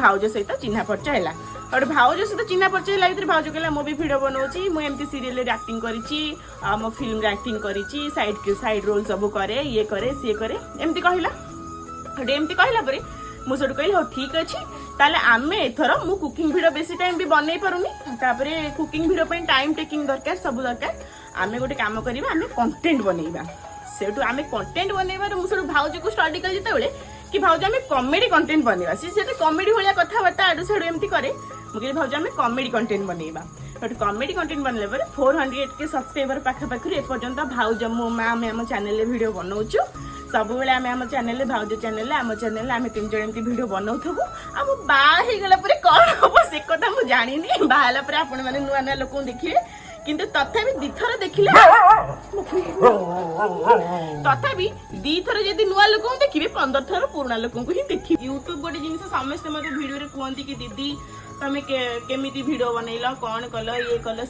भाउज सहित चिन्हा परिचय है और भाउज सहित चिन्हा परिचय है भाउज कहला मो भी भिडियो बनाऊँगी मुझे सीरियल एक्टिंग करी मो फिल्म एक्टिंग करी साइड रोल सब करे ये करे सी करे एमती कहला एमती कहला पर मुझे कहली हाँ ठीक अच्छे ताले आमे एथर मु कुकिंग वीडियो बेसी टाइम भी बनई पारुनी तापरे कुकिंग वीडियो पे टाइम टेकिंग दरकार सब दरकार आमे गोटे काम करिबा आमे कंटेंट बनैबा सेटू आमे कंटेंट बनैबा तो मुझे भाउज को स्टडी कर जेते बेले कि भाउज आमे कॉमेडी कंटेंट बनैबा से कॉमेडी भलिया कथा बार्ता आडू साडू एमती करे मुझे भाउज आमे कॉमेडी कंटेंट बनैबा बट कॉमेडी कंटेंट बनले पर 400 के सब्सक्राइबर पाखा पाखु ए पर्यंत भाउज मो मां आम चैनल रे वीडियो बनाउछु सब बेले आम चैनल भाउज चैनल आम चैनल आम 3 जण एमती वीडियो बनाउथबु आ मो बाहे गला परे कोन हो से कथा मु जानिनी बाहला परे आपण माने नुआ नुआ लोक देखिए किंतु तथापि दिथर देखिले तथापि दिथर जदि नुआ लोक देखिबे 15 थर पुराना लोक को ही देखि यूट्यूब गोटे जिंस समस्त मते वीडियो रे कहंती कि दीदी तमे केमिति वीडियो बनैला कोन कल ये कल